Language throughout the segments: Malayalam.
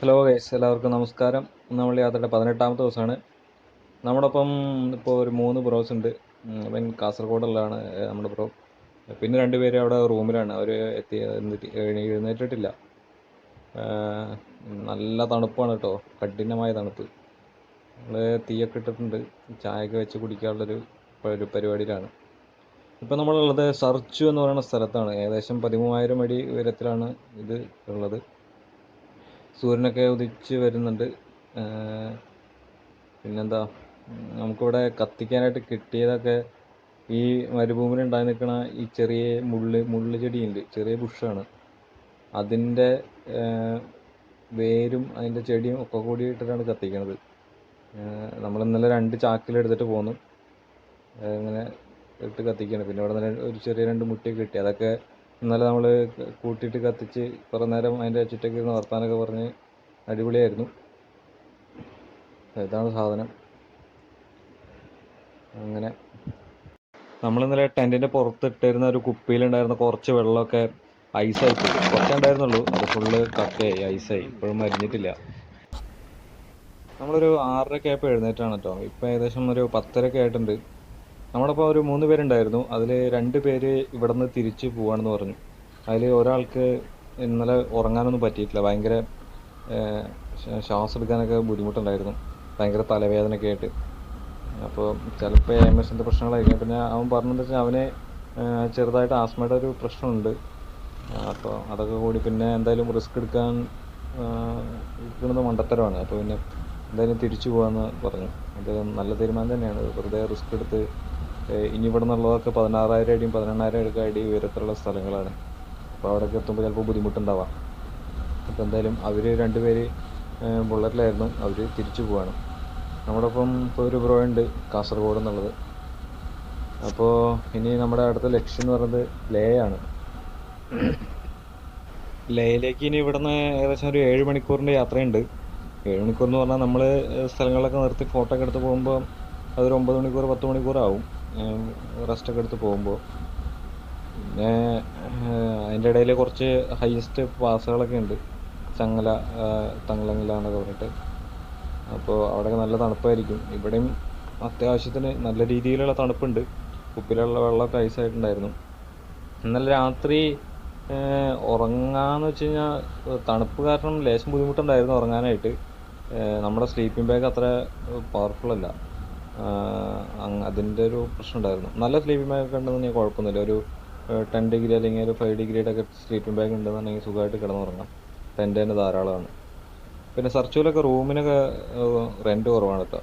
ഹലോ ഗൈസ്, എല്ലാവർക്കും നമസ്കാരം. നമ്മൾ യാത്രയുടെ 18ാമത്തെ ദിവസമാണ്. നമ്മോടൊപ്പം ഇപ്പോൾ ഒരു 3 ബ്രോസ് ഉണ്ട്. അവൻ കാസർഗോഡുള്ളതാണ് നമ്മുടെ ബ്രോ. പിന്നെ 2 പേര് അവിടെ റൂമിലാണ്. അവർ എഴുന്നേറ്റിട്ടില്ല. നല്ല തണുപ്പാണ് കേട്ടോ, കഠിനമായ തണുപ്പ്. നമ്മൾ തീയൊക്കെ ഇട്ടിട്ടുണ്ട്, ചായയൊക്കെ വെച്ച് കുടിക്കാനുള്ളൊരു ഒരു പരിപാടിയിലാണ്. ഇപ്പം നമ്മളുള്ളത് സർച്ചു എന്ന് പറയുന്ന സ്ഥലത്താണ്. ഏകദേശം 13,000 അടി ഉയരത്തിലാണ് ഇത് ഉള്ളത്. സൂര്യനൊക്കെ ഉദിച്ച് വരുന്നുണ്ട്. പിന്നെന്താ, നമുക്കിവിടെ കത്തിക്കാനായിട്ട് കിട്ടിയതൊക്കെ ഈ മരുഭൂമിയിൽ ഉണ്ടായി നിൽക്കുന്ന ഈ ചെറിയ മുള്ള് ചെടിയുണ്ട്, ചെറിയ ബുഷാണ്. അതിൻ്റെ വേരും അതിൻ്റെ ചെടിയും ഒക്കെ കൂടി ഇട്ടിട്ടാണ് കത്തിക്കണത്. നമ്മൾ ഇന്നലെ 2 ചാക്കിലെടുത്തിട്ട് പോന്നു. ഇങ്ങനെ ഇട്ട് കത്തിക്കുകയാണ്. പിന്നെ ഇവിടെ നിന്ന് ഒരു ചെറിയ 2 മുട്ടിയൊക്കെ കിട്ടി. അതൊക്കെ ഇന്നലെ നമ്മൾ കൂട്ടിയിട്ട് കത്തിച്ച് കുറേ നേരം അതിൻ്റെ ചുറ്റൊക്കെ ഇരുന്ന് വർത്താനൊക്കെ പറഞ്ഞ് അടിപൊളിയായിരുന്നു. ഇതാണ് സാധനം. അങ്ങനെ നമ്മളിന്നലെ ടെൻറ്റിൻ്റെ പുറത്തിട്ടിരുന്ന ഒരു കുപ്പിയിലുണ്ടായിരുന്ന കുറച്ച് വെള്ളമൊക്കെ ഐസായിപ്പോയി. കുറച്ചേ ഉണ്ടായിരുന്നുള്ളൂ, അത് ഫുള്ള് കക്കയായി, ഐസായി. ഇപ്പോഴും മരിഞ്ഞിട്ടില്ല. നമ്മളൊരു 6:30 ആയപ്പോൾ എഴുന്നേറ്റാണ് കേട്ടോ. ഇപ്പോൾ ഏകദേശം ഒരു 10:30 ആയിട്ടുണ്ട്. നമ്മളപ്പോൾ ഒരു 3 പേരുണ്ടായിരുന്നു. അതിൽ 2 പേര് ഇവിടെ നിന്ന് തിരിച്ച് പോവാണെന്ന് പറഞ്ഞു. അതിൽ ഒരാൾക്ക് ഇന്നലെ ഉറങ്ങാനൊന്നും പറ്റിയിട്ടില്ല. ഭയങ്കര ശ്വാസം എടുക്കാനൊക്കെ ബുദ്ധിമുട്ടുണ്ടായിരുന്നു, ഭയങ്കര തലവേദനയൊക്കെ ആയിട്ട്. അപ്പോൾ ചിലപ്പോൾ എമേഴ്സിൻ്റെ പ്രശ്നങ്ങളായിരിക്കും. പിന്നെ അവൻ പറഞ്ഞതെന്ന് വെച്ചാൽ അവന് ചെറുതായിട്ട് ആസ്മയുടെ ഒരു പ്രശ്നമുണ്ട്. അപ്പോൾ അതൊക്കെ കൂടി പിന്നെ എന്തായാലും റിസ്ക് എടുക്കുന്നത് മണ്ടത്തരമാണ്. അപ്പോൾ പിന്നെ എന്തായാലും തിരിച്ചു പോകാമെന്ന് പറഞ്ഞു. അത് നല്ല തീരുമാനം തന്നെയാണ്. വെറുതെ റിസ്ക് എടുത്ത് ഇനി ഇവിടെ നിന്നുള്ളതൊക്കെ 16,000 അടിയും 18,000 അടി ഉയരത്തിലുള്ള സ്ഥലങ്ങളാണ്. അപ്പോൾ അവിടേക്ക് എത്തുമ്പോൾ ചിലപ്പോൾ ബുദ്ധിമുട്ടുണ്ടാവാം. അപ്പോൾ എന്തായാലും അവർ 2 പേര് ബുള്ളറ്റിലായിരുന്നു, അവർ തിരിച്ചു പോവാണ്. നമ്മോടൊപ്പം ഇപ്പോൾ ഒരു ബ്രോ ഉണ്ട് കാസർഗോഡ് എന്നുള്ളത്. അപ്പോൾ ഇനി നമ്മുടെ അടുത്ത ലക്ഷ്യം എന്ന് പറയുന്നത് ലേ ആണ്. ലേയിലേക്ക് ഇനി ഇവിടുന്ന് ഏകദേശം ഒരു 7 മണിക്കൂറിൻ്റെ യാത്രയുണ്ട്. 7 മണിക്കൂർ എന്ന് പറഞ്ഞാൽ നമ്മൾ സ്ഥലങ്ങളിലൊക്കെ നിർത്തി ഫോട്ടോ ഒക്കെ എടുത്ത് പോകുമ്പോൾ അതൊരു 9 മണിക്കൂർ 10 മണിക്കൂറാവും റെസ്റ്റൊക്കെ എടുത്ത് പോകുമ്പോൾ. പിന്നെ അതിൻ്റെ ഇടയിൽ കുറച്ച് ഹൈയസ്റ്റ് പാസുകളൊക്കെ ഉണ്ട്, ചങ്ങല, തങ്ങളങ്ങലാന്നൊക്കെ പറഞ്ഞിട്ട്. അപ്പോൾ അവിടെയൊക്കെ നല്ല തണുപ്പായിരിക്കും. ഇവിടെയും അത്യാവശ്യത്തിന് നല്ല രീതിയിലുള്ള തണുപ്പുണ്ട്. കുപ്പിയിലുള്ള വെള്ളമൊക്കെ ഐസായിട്ടുണ്ടായിരുന്നു. ഇന്നലെ രാത്രി ഉറങ്ങാന്ന് വെച്ച് കഴിഞ്ഞാൽ തണുപ്പ് കാരണം ലേശം ബുദ്ധിമുട്ടുണ്ടായിരുന്നു ഉറങ്ങാനായിട്ട്. നമ്മുടെ സ്ലീപ്പിംഗ് ബാഗ് അത്ര പവർഫുള്ളല്ല, അതിൻ്റെ ഒരു പ്രശ്നം ഉണ്ടായിരുന്നു. നല്ല സ്ലീപ്പിംഗ് ബാഗ് ഒക്കെ ഉണ്ടെന്നുണ്ടെങ്കിൽ കുഴപ്പമൊന്നുമില്ല. ഒരു 10 ഡിഗ്രി അല്ലെങ്കിൽ ഒരു 5 ഡിഗ്രിയുടെ ഒക്കെ സ്ലീപ്പിംഗ് ബാഗ് ഉണ്ടെന്നുണ്ടെങ്കിൽ സുഖമായിട്ട് കിടന്നുറങ്ങാം. ടെൻ്റ് തന്നെ ധാരാളമാണ്. പിന്നെ സർച്ചൂലൊക്കെ റൂമിനൊക്കെ റെൻറ്റ് കുറവാണ് കേട്ടോ.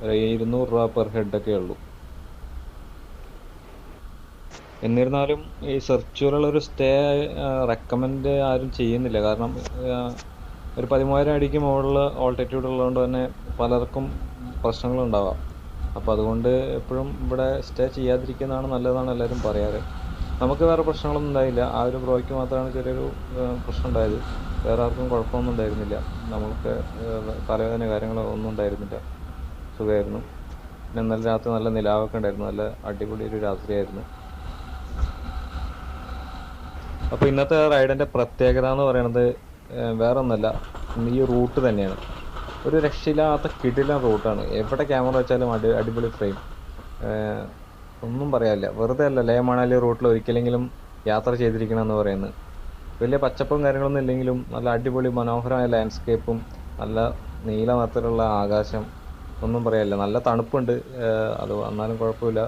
ഒരു 200 രൂപ പെർ ഹെഡൊക്കെ ഉള്ളൂ. എന്നിരുന്നാലും ഈ സെർച്ചുകളുള്ളൊരു സ്റ്റേ റെക്കമെൻഡ് ആരും ചെയ്യുന്നില്ല. കാരണം ഒരു 13,000 അടിക്ക് മുകളിൽ ഓൾട്ടിറ്റ്യൂഡ് ഉള്ളതുകൊണ്ട് തന്നെ പലർക്കും പ്രശ്നങ്ങളുണ്ടാവാം. അപ്പോൾ അതുകൊണ്ട് എപ്പോഴും ഇവിടെ സ്റ്റേ ചെയ്യാതിരിക്കുന്നതാണ് നല്ലതെന്നാണ് എല്ലാവരും പറയാറ്. നമുക്ക് വേറെ പ്രശ്നങ്ങളൊന്നും ഉണ്ടായില്ല. ആ ഒരു ബ്രോയ്ക്ക് മാത്രമാണ് ചെറിയൊരു പ്രശ്നം ഉണ്ടായത്. വേറെ ആർക്കും കുഴപ്പമൊന്നും ഉണ്ടായിരുന്നില്ല. നമ്മൾക്ക് തലവേദന കാര്യങ്ങളോ ഒന്നും ഉണ്ടായിരുന്നില്ല, സുഖമായിരുന്നു. പിന്നെ ഇന്നലെ രാത്രി നല്ല നിലാവൊക്കെ ഉണ്ടായിരുന്നു, നല്ല അടിപൊളി ഒരു രാത്രിയായിരുന്നു. അപ്പോൾ ഇന്നത്തെ റൈഡിൻ്റെ പ്രത്യേകത എന്ന് പറയുന്നത് വേറെ ഒന്നുമല്ല, ഈ റൂട്ട് തന്നെയാണ്. ഒരു രക്ഷയില്ലാത്ത കിടിലൻ റൂട്ടാണ്. എവിടെ ക്യാമറ വെച്ചാലും അടിപൊളി ഫ്രെയിം, ഒന്നും പറയാനില്ല. വെറുതെ അല്ല ലേ മണാലി റൂട്ടിൽ ഒരിക്കലെങ്കിലും യാത്ര ചെയ്തിരിക്കണമെന്ന് പറയുന്നത്. വലിയ പച്ചപ്പും കാര്യങ്ങളൊന്നും ഇല്ലെങ്കിലും നല്ല അടിപൊളി മനോഹരമായ ലാൻഡ്സ്കേപ്പും നല്ല നീല നിറത്തിലുള്ള ആകാശം, ഒന്നും പറയാനില്ല. നല്ല തണുപ്പുണ്ട്, അത് വന്നാലും കുഴപ്പമില്ല.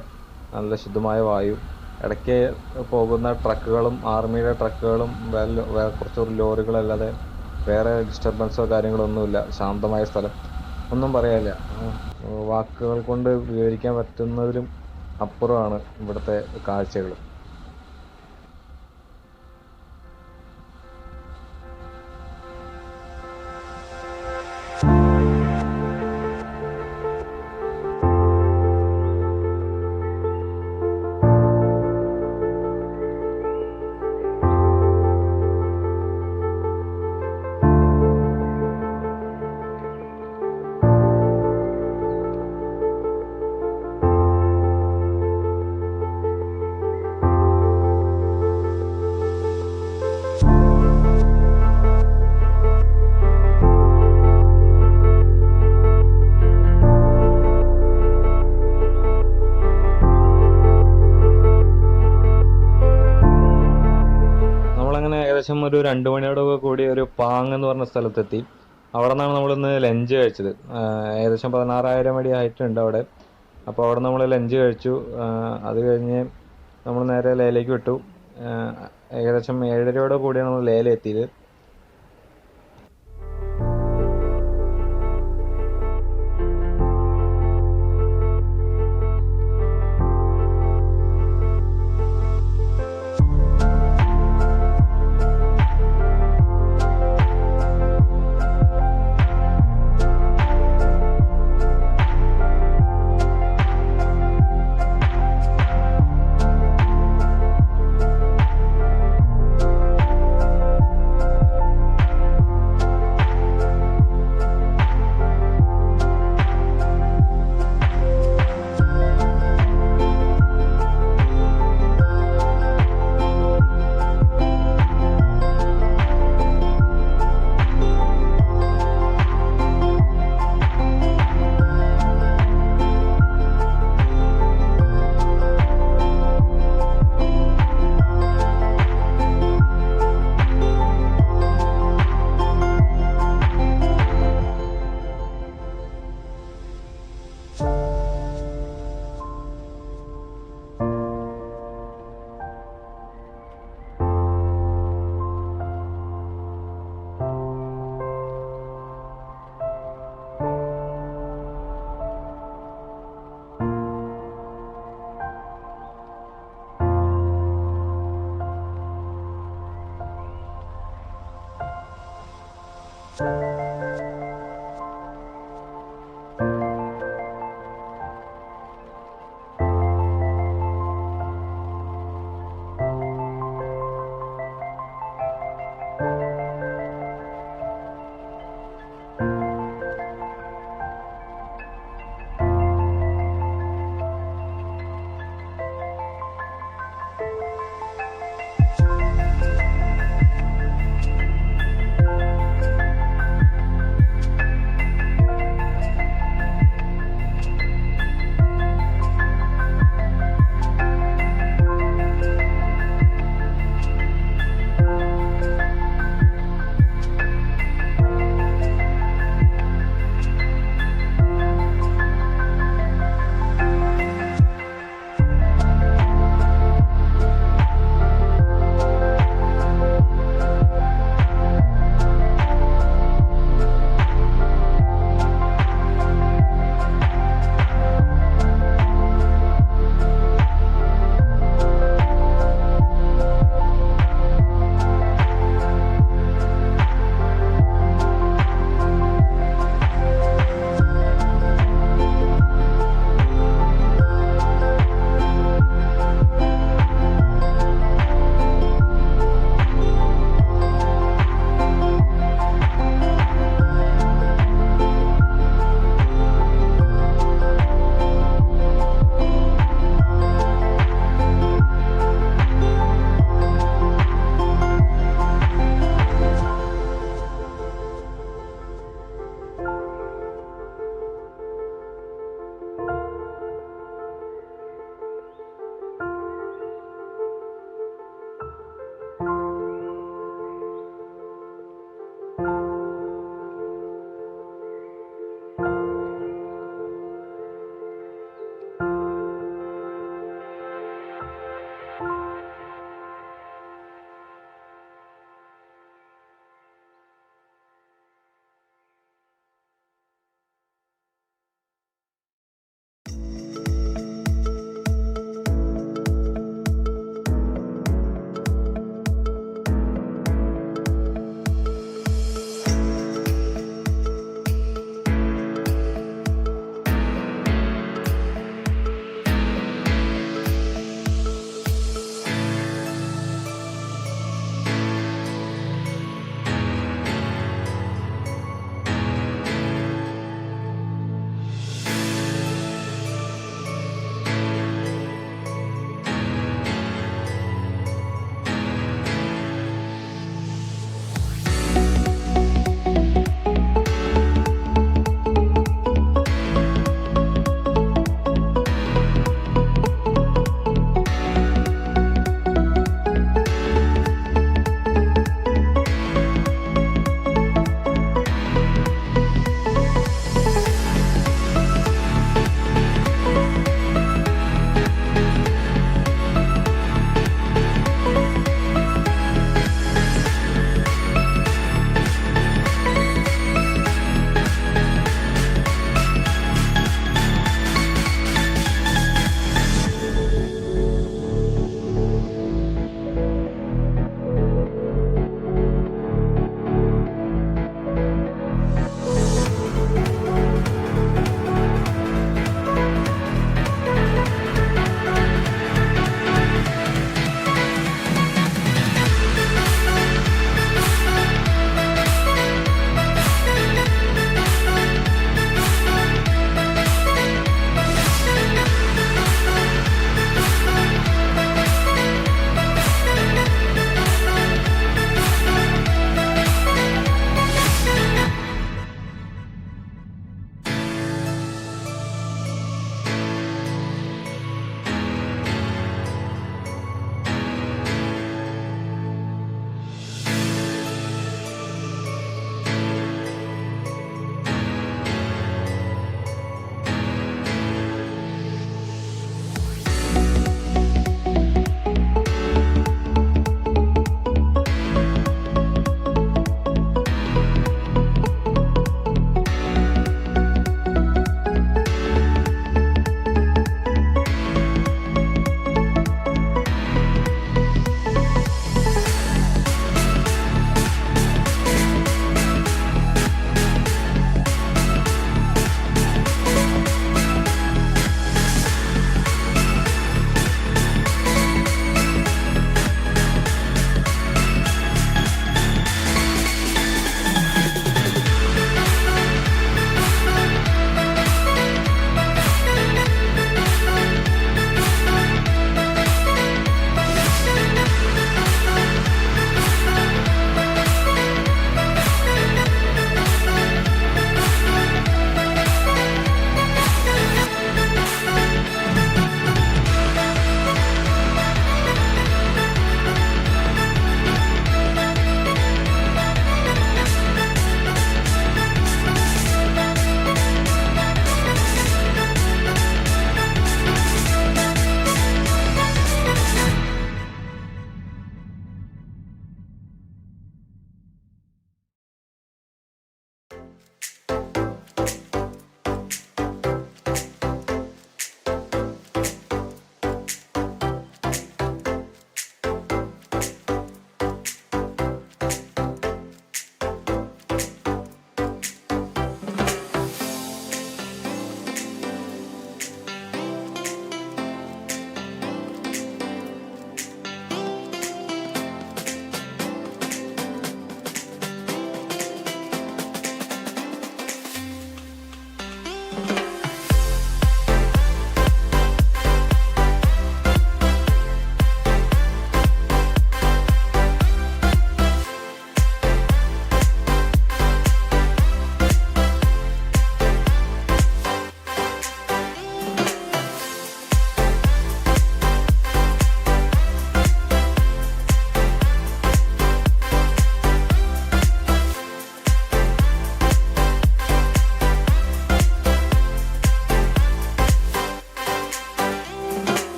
നല്ല ശുദ്ധമായ വായു. ഇടയ്ക്ക് പോകുന്ന ട്രക്കുകളും ആർമിയുടെ ട്രക്കുകളും കുറച്ച് ലോറികളല്ലാതെ വേറെ ഡിസ്റ്റർബൻസോ കാര്യങ്ങളോ ഒന്നുമില്ല. ശാന്തമായ സ്ഥലം, ഒന്നും പറയാനില്ല. വാക്കുകൾ കൊണ്ട് വിവരിക്കാൻ പറ്റുന്നതിലും അപ്പുറമാണ് ഇവിടുത്തെ കാഴ്ചകൾ. ഏകദേശം ഒരു 2 മണിയോടൊക്കെ കൂടി ഒരു പാങ് എന്ന് പറഞ്ഞ സ്ഥലത്തെത്തി. അവിടെ നിന്നാണ് നമ്മളിന്ന് ലഞ്ച് കഴിച്ചത്. ഏകദേശം 16,000 അടി ഹൈറ്റ് ഉണ്ട് അവിടെ. അപ്പോൾ അവിടെ നമ്മൾ ലഞ്ച് കഴിച്ചു. അത് കഴിഞ്ഞ് നമ്മൾ നേരെ ലേയിലേക്ക് വിട്ടു. ഏകദേശം 7:30 കൂടിയാണ് നമ്മൾ ലേയിലെത്തിയത്.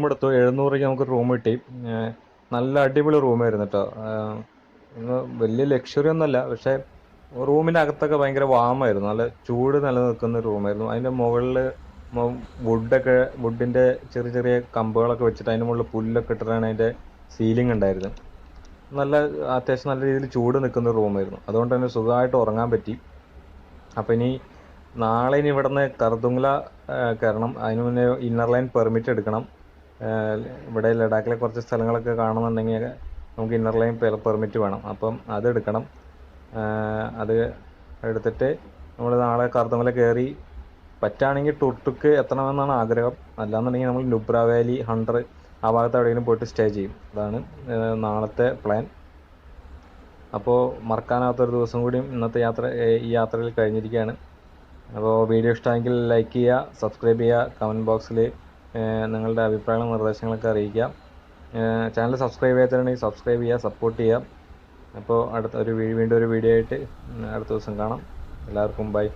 റൂം എടുത്തു. 700 രൂപയ്ക്ക് നമുക്ക് റൂം കിട്ടി. നല്ല അടിപൊളി റൂമായിരുന്നു കേട്ടോ. വലിയ ലക്ഷറി ഒന്നുമല്ല, പക്ഷേ റൂമിൻ്റെ അകത്തൊക്കെ ഭയങ്കര വാമായിരുന്നു. നല്ല ചൂട് നിലനിൽക്കുന്ന റൂമായിരുന്നു. അതിൻ്റെ മുകളിൽ വുഡിൻ്റെ ചെറിയ ചെറിയ കമ്പുകളൊക്കെ വെച്ചിട്ട് അതിൻ്റെ മുകളിൽ പുല്ലൊക്കെ ഇട്ടിട്ടാണ് അതിൻ്റെ സീലിംഗ് ഉണ്ടായിരുന്നത്. അത്യാവശ്യം നല്ല രീതിയിൽ ചൂട് നിൽക്കുന്ന റൂമായിരുന്നു. അതുകൊണ്ട് തന്നെ സുഖമായിട്ട് ഉറങ്ങാൻ പറ്റി. അപ്പോൾ നാളെ ഇവിടുന്ന് കർദുങ്ല കയറണം. അതിന് മുന്നേ ഇന്നർ ലൈൻ പെർമിറ്റ് എടുക്കണം. ഇവിടെ ലഡാക്കിലെ കുറച്ച് സ്ഥലങ്ങളൊക്കെ കാണുന്നുണ്ടെങ്കിൽ നമുക്ക് ഇന്നർ ലൈൻ പെർമിറ്റ് വേണം. അപ്പം അതെടുക്കണം. അത് എടുത്തിട്ട് നമ്മൾ നാളെ കർദുങ്ല കയറി പറ്റുകയാണെങ്കിൽ ടുർട്ടുക്ക് എത്തണമെന്നാണ് ആഗ്രഹം. അല്ലാന്നുണ്ടെങ്കിൽ നമ്മൾ നുബ്ര വാലി, ഹണ്ടർ ആ ഭാഗത്ത് എവിടെയെങ്കിലും പോയിട്ട് സ്റ്റേ ചെയ്യും. അതാണ് നാളത്തെ പ്ലാൻ. അപ്പോൾ മറക്കാനാവാത്തൊരു ദിവസം കൂടി ഈ യാത്രയിൽ കഴിഞ്ഞിരിക്കുകയാണ്. അപ്പോൾ വീഡിയോ ഇഷ്ടമെങ്കിൽ ലൈക്ക് ചെയ്യുക, സബ്സ്ക്രൈബ് ചെയ്യുക, കമൻറ്റ് ബോക്സിൽ നിങ്ങളുടെ അഭിപ്രായങ്ങളും നിർദ്ദേശങ്ങളൊക്കെ അറിയിക്കുക. ചാനൽ സബ്സ്ക്രൈബ് ചെയ്യാത്തതുണ്ടെങ്കിൽ സബ്സ്ക്രൈബ് ചെയ്യുക, സപ്പോർട്ട് ചെയ്യുക. അപ്പോൾ വീണ്ടും ഒരു വീഡിയോ ആയിട്ട് അടുത്ത ദിവസം കാണാം. എല്ലാവർക്കും ബൈ.